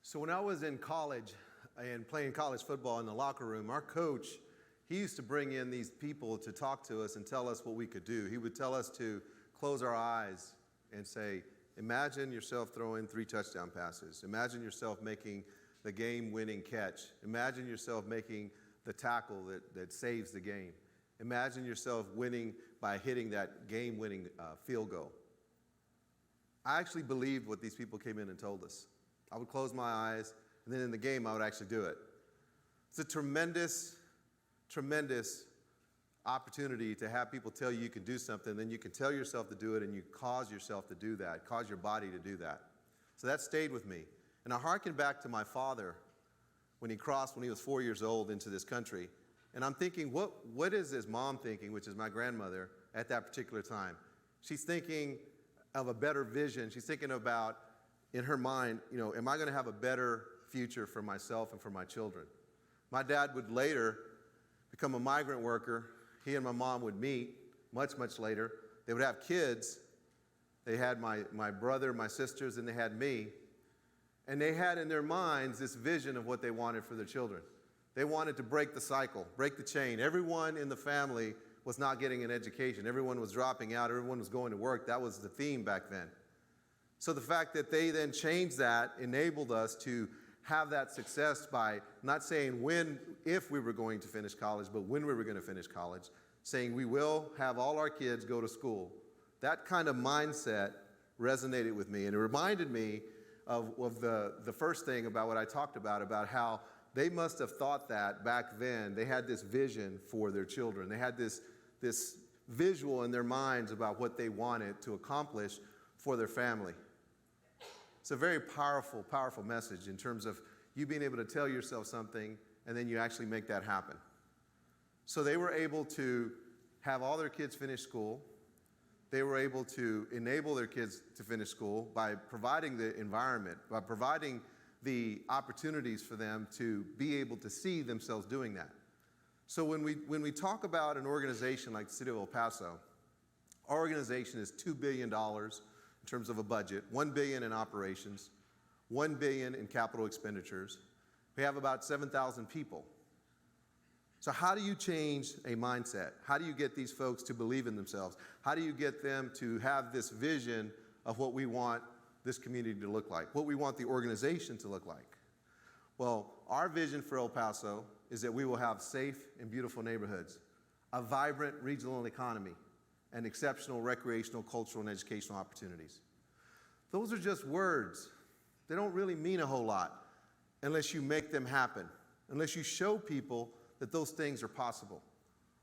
So when I was in college and playing college football in the locker room, our coach, he used to bring in these people to talk to us and tell us what we could do. He would tell us to close our eyes and say, imagine yourself throwing 3 touchdown passes. Imagine yourself making the game-winning catch. Imagine yourself making the tackle that saves the game. Imagine yourself winning by hitting that game-winning field goal. I actually believed what these people came in and told us. I would close my eyes, and then in the game, I would actually do it. It's a tremendous, tremendous opportunity to have people tell you you can do something, then you can tell yourself to do it, and you cause yourself to do that, cause your body to do that. So that stayed with me. And I hearken back to my father when he was 4 years old into this country. And I'm thinking, what is his mom thinking, which is my grandmother, at that particular time? She's thinking of a better vision. She's thinking about, in her mind, am I going to have a better future for myself and for my children? My dad would later become a migrant worker. He and my mom would meet much, much later. They would have kids. They had my brother, my sisters, and they had me. And they had in their minds this vision of what they wanted for their children. They wanted to break the cycle, break the chain. Everyone in the family was not getting an education. Everyone was dropping out. Everyone was going to work. That was the theme back then. So the fact that they then changed that enabled us to have that success by not saying if we were going to finish college, but when we were going to finish college, saying we will have all our kids go to school. That kind of mindset resonated with me, and it reminded me of the first thing about what I talked about how they must have thought that back then. They had this vision for their children. They had this visual in their minds about what they wanted to accomplish for their family. It's a very powerful, powerful message in terms of you being able to tell yourself something and then you actually make that happen. So they were able to have all their kids finish school. They were able to enable their kids to finish school by providing the environment, by providing the opportunities for them to be able to see themselves doing that. So when we talk about an organization like the City of El Paso, our organization is $2 billion in terms of a budget, $1 billion in operations, $1 billion in capital expenditures. We have about 7,000 people. So how do you change a mindset? How do you get these folks to believe in themselves? How do you get them to have this vision of what we want this community to look like, what we want the organization to look like? Well, our vision for El Paso is that we will have safe and beautiful neighborhoods, a vibrant regional economy, and exceptional recreational, cultural, and educational opportunities. Those are just words. They don't really mean a whole lot unless you make them happen, unless you show people that those things are possible.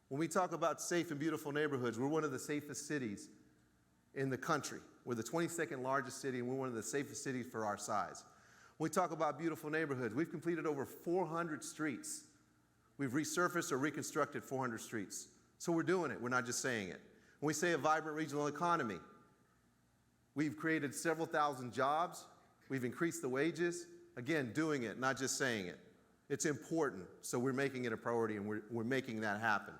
When we talk about safe and beautiful neighborhoods, we're one of the safest cities in the country. We're the 22nd largest city, and we're one of the safest cities for our size. When we talk about beautiful neighborhoods, we've completed over 400 streets. We've resurfaced or reconstructed 400 streets. So we're doing it. We're not just saying it. When we say a vibrant regional economy, we've created several thousand jobs. We've increased the wages. Again, doing it, not just saying it. It's important, so we're making it a priority, and we're making that happen.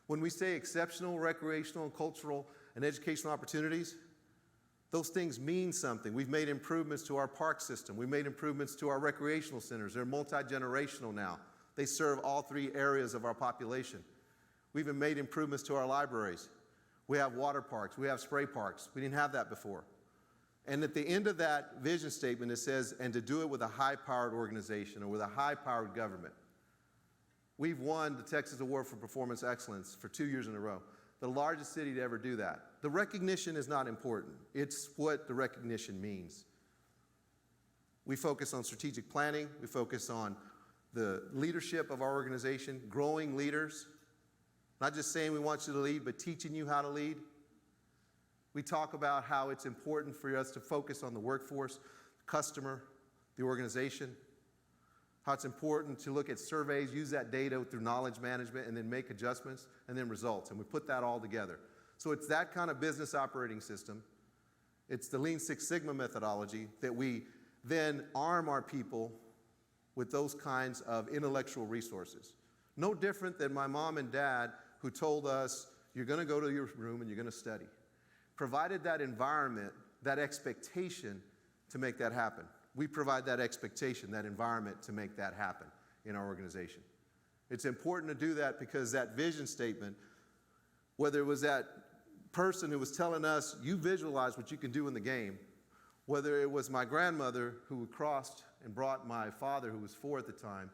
When we say exceptional recreational, cultural, and educational opportunities, those things mean something. We've made improvements to our park system. We've made improvements to our recreational centers. They're multi-generational now. They serve all 3 areas of our population. We've even made improvements to our libraries. We have water parks. We have spray parks. We didn't have that before. And at the end of that vision statement, it says, and to do it with a high-powered organization or with a high-powered government. We've won the Texas Award for Performance Excellence for 2 years in a row, the largest city to ever do that. The recognition is not important. It's what the recognition means. We focus on strategic planning. We focus on the leadership of our organization, growing leaders, not just saying we want you to lead, but teaching you how to lead. We talk about how it's important for us to focus on the workforce, the customer, the organization, how it's important to look at surveys, use that data through knowledge management, and then make adjustments, and then results. And we put that all together. So it's that kind of business operating system. It's the Lean Six Sigma methodology that we then arm our people with those kinds of intellectual resources. No different than my mom and dad who told us, you're going to go to your room and you're going to study. Provided that environment, that expectation to make that happen. we provide that expectation, that environment to make that happen in our organization. It's important to do that because that vision statement, whether it was that person who was telling us, you visualize what you can do in the game, whether it was my grandmother who crossed and brought my father, who was 4 at the time,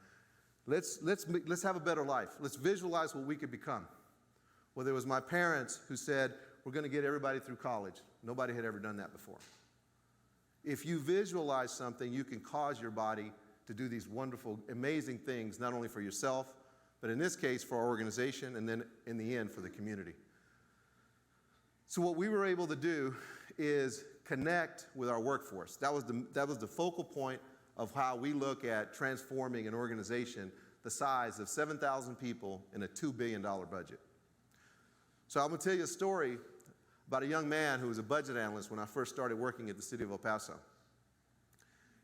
let's have a better life. Let's visualize what we could become. Whether it was my parents who said, we're going to get everybody through college. Nobody had ever done that before. If you visualize something, you can cause your body to do these wonderful, amazing things, not only for yourself, but in this case, for our organization, and then in the end, for the community. So what we were able to do is connect with our workforce. That was the focal point of how we look at transforming an organization the size of 7,000 people in a $2 billion budget. So I'm going to tell you a story about a young man who was a budget analyst when I first started working at the city of El Paso.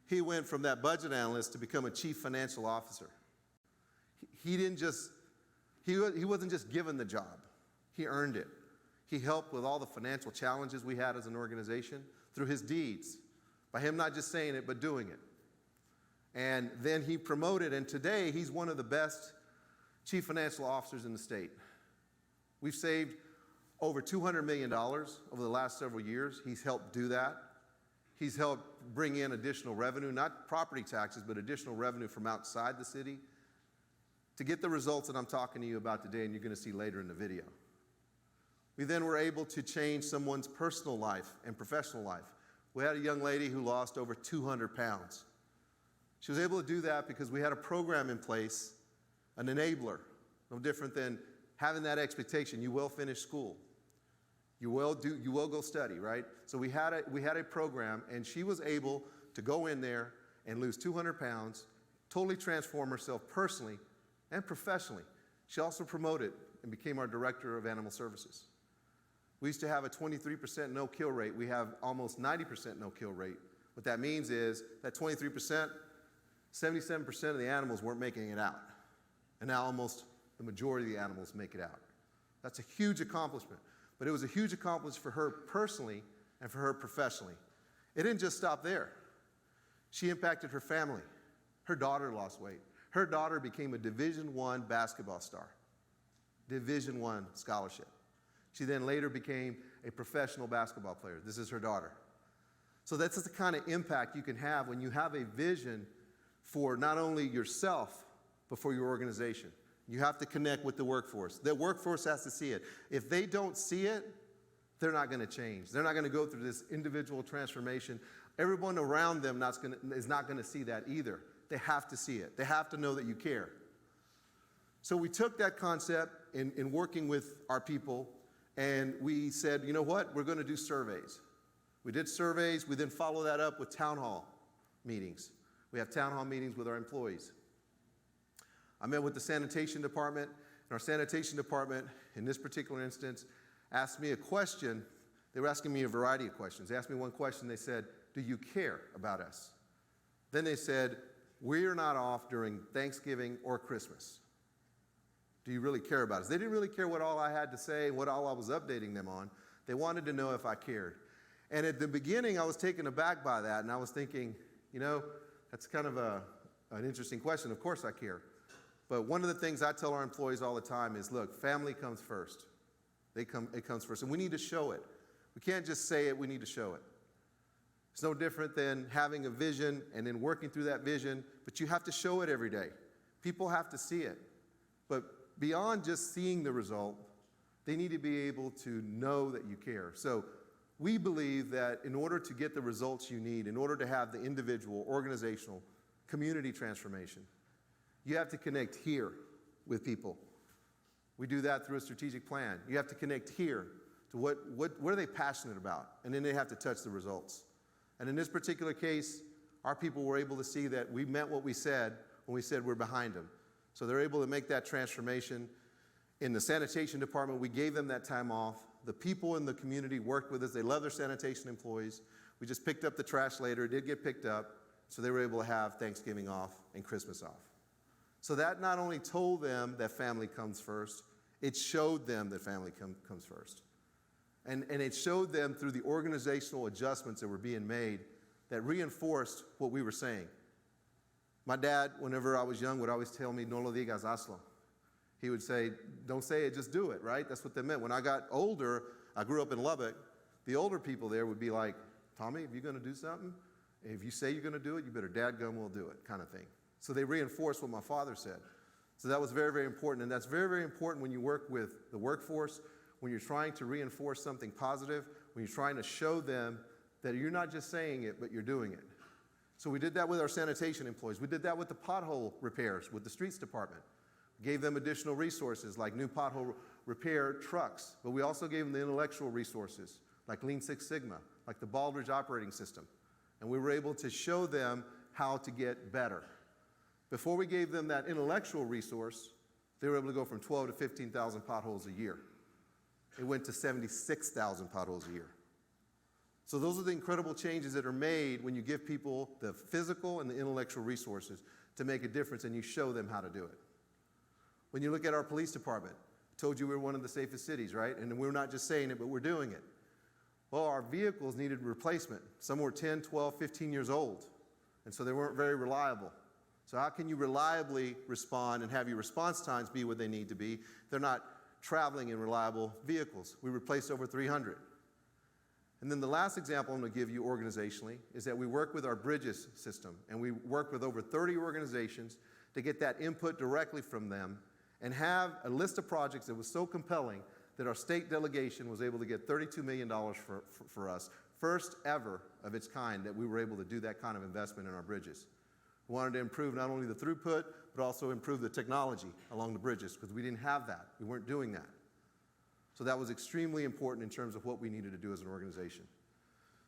He went from that budget analyst to become a chief financial officer. He wasn't just given the job. He earned it. He helped with all the financial challenges we had as an organization through his deeds, by him not just saying it, but doing it. And then he promoted, and today he's one of the best chief financial officers in the state. We've saved over $200 million over the last several years. He's helped do that. He's helped bring in additional revenue, not property taxes, but additional revenue from outside the city to get the results that I'm talking to you about today and you're going to see later in the video. We then were able to change someone's personal life and professional life. We had a young lady who lost over 200 pounds. She was able to do that because we had a program in place, an enabler, no different than having that expectation. You will finish school. You will go study, right? So we had a program, and she was able to go in there and lose 200 pounds, totally transform herself personally and professionally. She also promoted and became our director of animal services. We used to have a 23% no-kill rate. We have almost 90% no-kill rate. What that means is that 23%, 77% of the animals weren't making it out. And now almost the majority of the animals make it out. That's a huge accomplishment. But it was a huge accomplishment for her personally and for her professionally. It didn't just stop there. She impacted her family. Her daughter lost weight. Her daughter became a Division I basketball star. Division I scholarship. She then later became a professional basketball player. This is her daughter. So that's the kind of impact you can have when you have a vision for not only yourself, but for your organization. You have to connect with the workforce. The workforce has to see it. If they don't see it, they're not going to change. They're not going to go through this individual transformation. Everyone around them is not going to see that either. They have to see it. They have to know that you care. So we took that concept in working with our people, and we said, you know what? We're going to do surveys. We did surveys. We then follow that up with town hall meetings. We have town hall meetings with our employees. I met with the sanitation department, and our sanitation department, in this particular instance, asked me a question. They were asking me a variety of questions. They asked me one question. They said, do you care about us? Then they said, we're not off during Thanksgiving or Christmas. Do you really care about us? They didn't really care what all I had to say, what all I was updating them on. They wanted to know if I cared. And at the beginning, I was taken aback by that, and I was thinking, you know, that's kind of an interesting question. Of course I care. But one of the things I tell our employees all the time is, look, family comes first. It comes first, and we need to show it. We can't just say it, we need to show it. It's no different than having a vision and then working through that vision, but you have to show it every day. People have to see it. But beyond just seeing the result, they need to be able to know that you care. So we believe that in order to get the results you need, in order to have the individual, organizational, community transformation, you have to connect here with people. We do that through a strategic plan. You have to connect here to what are they passionate about, and then they have to touch the results. And in this particular case, our people were able to see that we meant what we said when we said we're behind them. So they're able to make that transformation. In the sanitation department, we gave them that time off. The people in the community worked with us. They love their sanitation employees. We just picked up the trash later. It did get picked up, so they were able to have Thanksgiving off and Christmas off. So that not only told them that family comes first, it showed them that family comes first. And it showed them through the organizational adjustments that were being made that reinforced what we were saying. My dad, whenever I was young, would always tell me, no lo digas, hazlo. He would say, don't say it, just do it, right? That's what they meant. When I got older, I grew up in Lubbock, the older people there would be like, Tommy, if you're going to do something, if you say you're going to do it, you better dadgum will do it, kind of thing. So they reinforced what my father said. So that was very, very important, and that's very, very important when you work with the workforce, when you're trying to reinforce something positive, when you're trying to show them that you're not just saying it, but you're doing it. So we did that with our sanitation employees. We did that with the pothole repairs, with the streets department. We gave them additional resources like new pothole repair trucks, but we also gave them the intellectual resources like Lean Six Sigma, like the Baldrige operating system. And we were able to show them how to get better. Before we gave them that intellectual resource, they were able to go from 12 to 15,000 potholes a year. It went to 76,000 potholes a year. So those are the incredible changes that are made when you give people the physical and the intellectual resources to make a difference and you show them how to do it. When you look at our police department, I told you we were one of the safest cities, right? And we're not just saying it, but we're doing it. Well, our vehicles needed replacement. Some were 10, 12, 15 years old, and so they weren't very reliable. So how can you reliably respond and have your response times be what they need to be? They're not traveling in reliable vehicles. We replaced over 300. And then the last example I'm going to give you organizationally is that we work with our bridges system, and we work with over 30 organizations to get that input directly from them and have a list of projects that was so compelling that our state delegation was able to get $32 million for us, first ever of its kind that we were able to do that kind of investment in our bridges. We wanted to improve not only the throughput, but also improve the technology along the bridges because we didn't have that. We weren't doing that. So that was extremely important in terms of what we needed to do as an organization.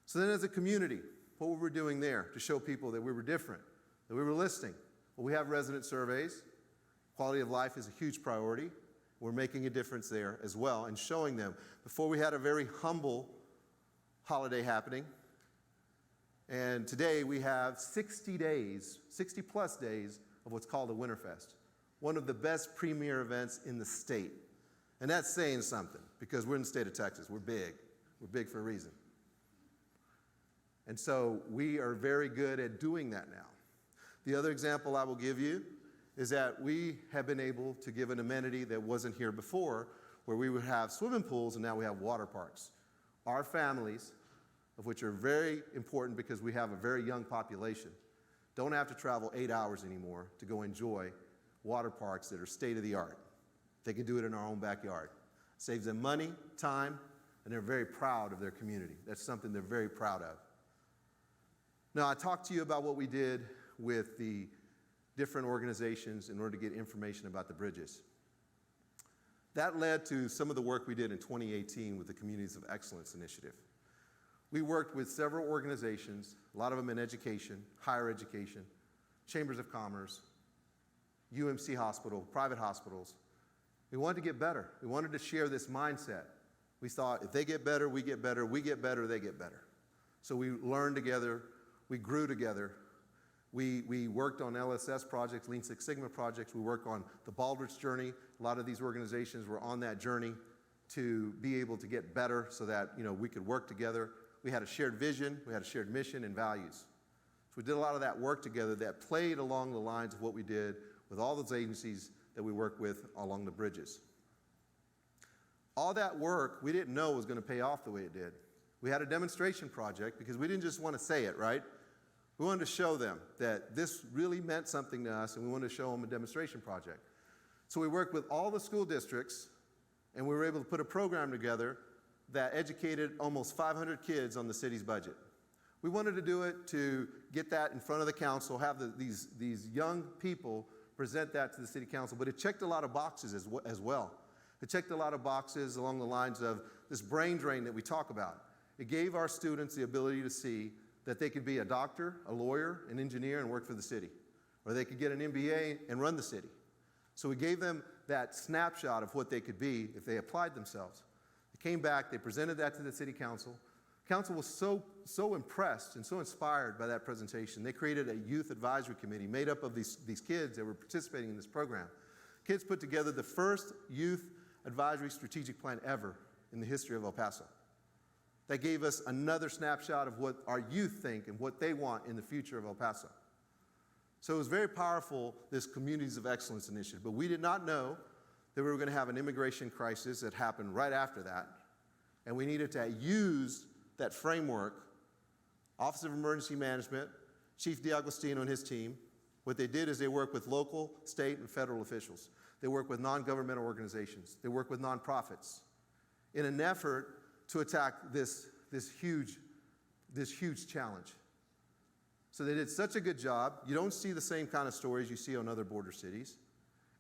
So then as a community, what were we doing there to show people that we were different, that we were listening? Well, we have resident surveys. Quality of life is a huge priority. We're making a difference there as well and showing them. Before we had a very humble holiday happening, and today we have 60 days, 60 plus days of what's called a Winterfest, one of the best premier events in the state. And that's saying something because we're in the state of Texas. We're big. We're big for a reason. And so we are very good at doing that now. The other example I will give you is that we have been able to give an amenity that wasn't here before, where we would have swimming pools and now we have water parks. Our families, of which are very important because we have a very young population, don't have to travel 8 hours anymore to go enjoy water parks that are state-of-the-art. They can do it in our own backyard. Saves them money, time, and they're very proud of their community. That's something they're very proud of. Now, I talked to you about what we did with the different organizations in order to get information about the bridges. That led to some of the work we did in 2018 with the Communities of Excellence Initiative. We worked with several organizations, a lot of them in education, higher education, chambers of commerce, UMC Hospital, private hospitals. We wanted to get better. We wanted to share this mindset. We thought if they get better, we get better, we get better, they get better. So we learned together, we grew together. We worked on LSS projects, Lean Six Sigma projects. We worked on the Baldrige journey. A lot of these organizations were on that journey to be able to get better so that we could work together. We had a shared vision. We had a shared mission and values. So we did a lot of that work together that played along the lines of what we did with all those agencies that we work with along the bridges. All that work we didn't know was going to pay off the way it did. We had a demonstration project because we didn't just want to say it, right? We wanted to show them that this really meant something to us, and we wanted to show them a demonstration project. So we worked with all the school districts, and we were able to put a program together that educated almost 500 kids on the city's budget. We wanted to do it to get that in front of the council, have these young people present that to the city council, but it checked a lot of boxes as well. It checked a lot of boxes along the lines of this brain drain that we talk about. It gave our students the ability to see that they could be a doctor, a lawyer, an engineer, and work for the city. Or they could get an MBA and run the city. So we gave them that snapshot of what they could be if they applied themselves. They came back, they presented that to the city council. Council was so impressed and so inspired by that presentation, they created a youth advisory committee made up of these kids that were participating in this program. Kids put together the first youth advisory strategic plan ever in the history of El Paso. that gave us another snapshot of what our youth think and what they want in the future of El Paso. So it was very powerful, this Communities of Excellence initiative, but we did not know that we were going to have an immigration crisis that happened right after that, and we needed to use that framework. Office of Emergency Management, Chief D'Agostino and his team, what they did is they worked with local, state, and federal officials. They worked with non-governmental organizations. They worked with nonprofits in an effort to attack this huge challenge. So they did such a good job. You don't see the same kind of stories you see on other border cities.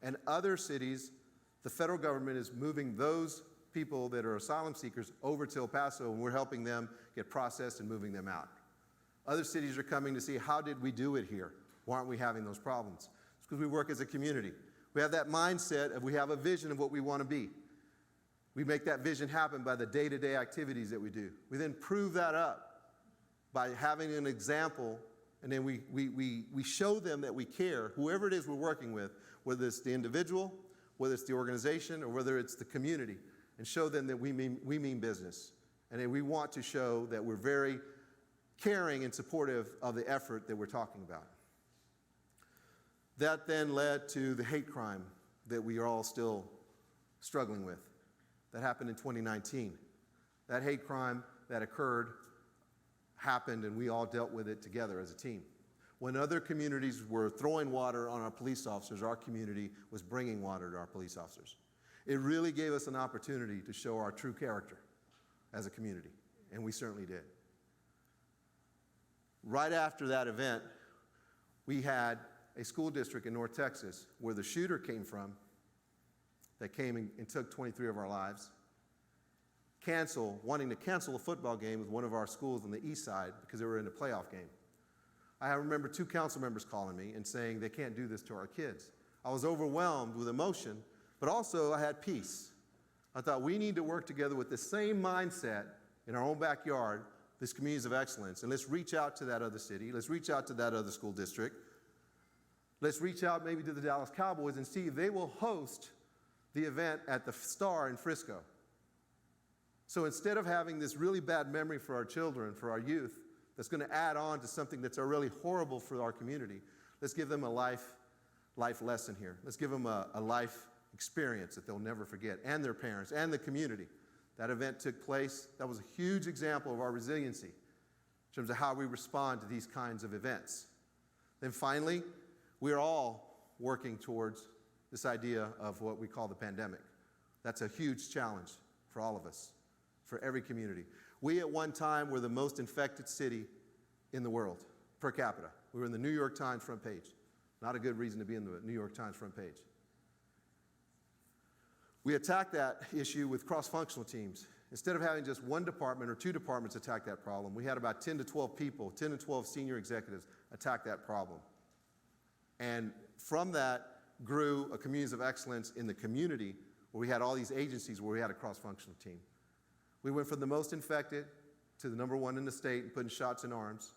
And other cities, the federal government is moving those people that are asylum seekers over to El Paso, and we're helping them get processed and moving them out. Other cities are coming to see, how did we do it here? Why aren't we having those problems? It's because we work as a community. We have that mindset of we have a vision of what we want to be. We make that vision happen by the day-to-day activities that we do. We then prove that up by having an example, and then we show them that we care, whoever it is we're working with, whether it's the individual, whether it's the organization, or whether it's the community, and show them that we mean business. And then we want to show that we're very caring and supportive of the effort that we're talking about. That then led to the hate crime that we are all still struggling with. That happened in 2019. That hate crime that occurred happened, and we all dealt with it together as a team. When other communities were throwing water on our police officers, our community was bringing water to our police officers. It really gave us an opportunity to show our true character as a community, and we certainly did. Right after that event, we had a school district in North Texas where the shooter came from, that came and took 23 of our lives, wanting to cancel a football game with one of our schools on the east side because they were in a playoff game. I remember 2 council members calling me and saying they can't do this to our kids. I was overwhelmed with emotion, but also I had peace. I thought we need to work together with the same mindset in our own backyard, this Communities of Excellence, and let's reach out to that other city. Let's reach out to that other school district. Let's reach out maybe to the Dallas Cowboys and see if they will host the event at the Star in Frisco. So instead of having this really bad memory for our children, for our youth, that's going to add on to something that's really horrible for our community, let's give them a life lesson here. Let's give them a life experience that they'll never forget, and their parents, and the community. That event took place. That was a huge example of our resiliency in terms of how we respond to these kinds of events. Then finally, we're all working towards this idea of what we call the pandemic. That's a huge challenge for all of us, for every community. We at one time were the most infected city in the world, per capita. We were in the New York Times front page. Not a good reason to be in the New York Times front page. We attacked that issue with cross-functional teams. Instead of having just one department or 2 departments attack that problem, we had about 10 to 12 people, 10 to 12 senior executives attack that problem. And from that grew a Communities of Excellence in the community where we had all these agencies where we had a cross-functional team. We went from the most infected to the #1 in the state in putting shots in arms,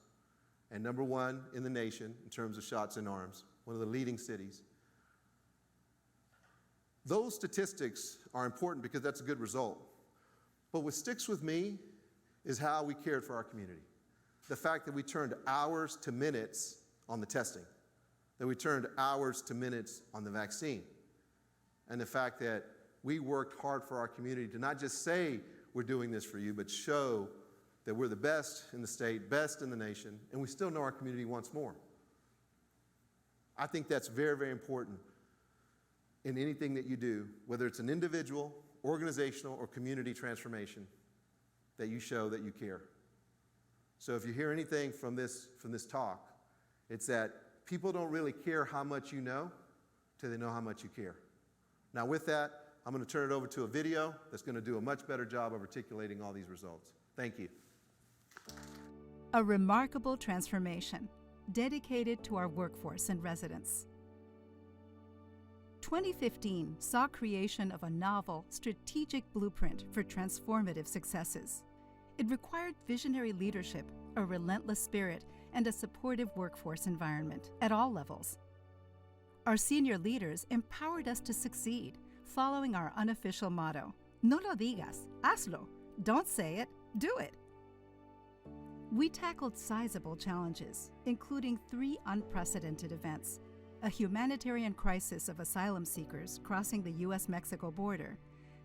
and #1 in the nation in terms of shots in arms, one of the leading cities. Those statistics are important because that's a good result. But what sticks with me is how we cared for our community. The fact that we turned hours to minutes on the testing, that we turned hours to minutes on the vaccine, and the fact that we worked hard for our community to not just say we're doing this for you, but show that we're the best in the state, best in the nation, and we still know our community wants more. I think that's very, very important in anything that you do, whether it's an individual, organizational, or community transformation, that you show that you care. So if you hear anything from this talk, it's that people don't really care how much you know till they know how much you care. Now with that, I'm going to turn it over to a video that's going to do a much better job of articulating all these results. Thank you. A remarkable transformation dedicated to our workforce and residents. 2015 saw creation of a novel, strategic blueprint for transformative successes. It required visionary leadership, a relentless spirit, and a supportive workforce environment at all levels. Our senior leaders empowered us to succeed, following our unofficial motto, "No lo digas, hazlo." Don't say it, do it. We tackled sizable challenges, including 3 unprecedented events: a humanitarian crisis of asylum seekers crossing the U.S.-Mexico border,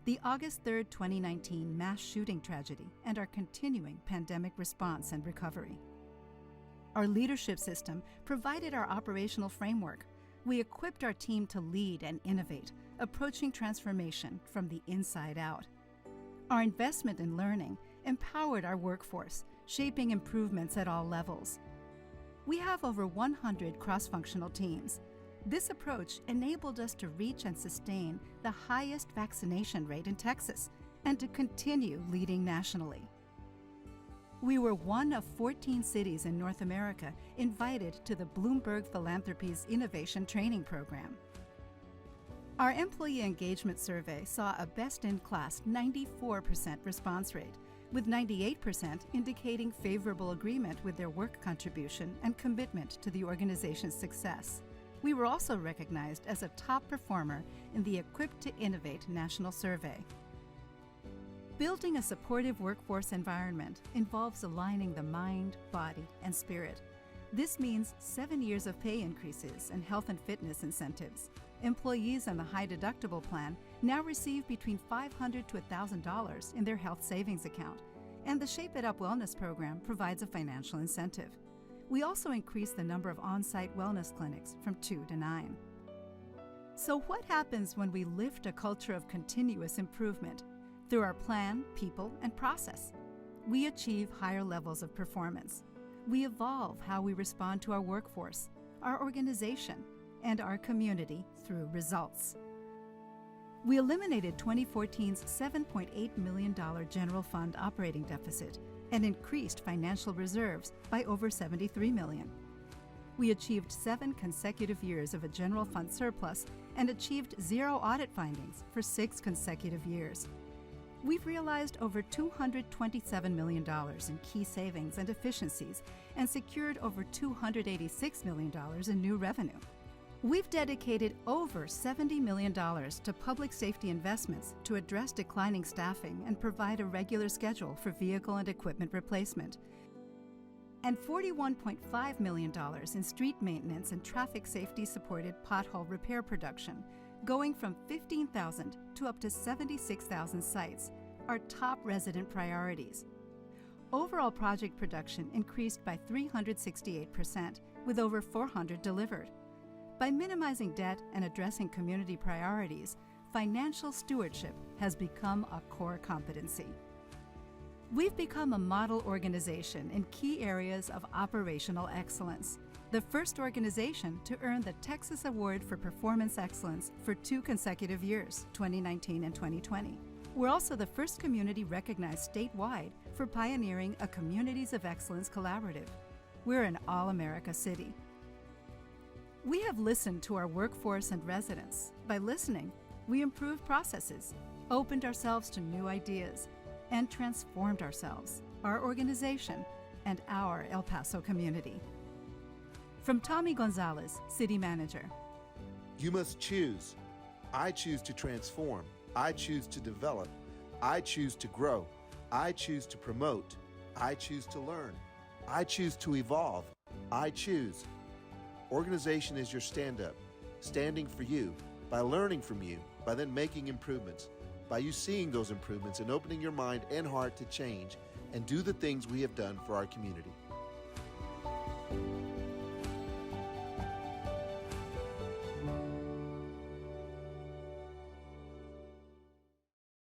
the August 3, 2019 mass shooting tragedy, and our continuing pandemic response and recovery. Our leadership system provided our operational framework. We equipped our team to lead and innovate, approaching transformation from the inside out. Our investment in learning empowered our workforce, shaping improvements at all levels. We have over 100 cross-functional teams. This approach enabled us to reach and sustain the highest vaccination rate in Texas and to continue leading nationally. We were one of 14 cities in North America invited to the Bloomberg Philanthropies Innovation Training Program. Our employee engagement survey saw a best-in-class 94% response rate, with 98% indicating favorable agreement with their work contribution and commitment to the organization's success. We were also recognized as a top performer in the Equipped to Innovate National Survey. Building a supportive workforce environment involves aligning the mind, body, and spirit. This means 7 years of pay increases and health and fitness incentives. Employees on the high deductible plan now receive between $500 to $1,000 in their health savings account, and the Shape It Up Wellness program provides a financial incentive. We also increased the number of on-site wellness clinics from 2 to 9. So what happens when we lift a culture of continuous improvement? Through our plan, people, and process, we achieve higher levels of performance. We evolve how we respond to our workforce, our organization, and our community through results. We eliminated 2014's $7.8 million general fund operating deficit and increased financial reserves by over $73 million. We achieved 7 consecutive years of a general fund surplus and achieved 0 audit findings for 6 consecutive years. We've realized over $227 million in key savings and efficiencies and secured over $286 million in new revenue. We've dedicated over $70 million to public safety investments to address declining staffing and provide a regular schedule for vehicle and equipment replacement, and $41.5 million in street maintenance and traffic safety-supported pothole repair production, going from 15,000 to up to 76,000 sites, our top resident priorities. Overall project production increased by 368%, with over 400 delivered. By minimizing debt and addressing community priorities, financial stewardship has become a core competency. We've become a model organization in key areas of operational excellence, the first organization to earn the Texas Award for Performance Excellence for 2 consecutive years, 2019 and 2020. We're also the first community recognized statewide for pioneering a Communities of Excellence collaborative. We're an all-America city. We have listened to our workforce and residents. By listening, we improved processes, opened ourselves to new ideas, and transformed ourselves, our organization, and our El Paso community. From Tommy Gonzalez, City Manager. You must choose. I choose to transform. I choose to develop. I choose to grow. I choose to promote. I choose to learn. I choose to evolve. I choose. Organization is your stand-up, standing for you, by learning from you, by then making improvements, by you seeing those improvements and opening your mind and heart to change and do the things we have done for our community.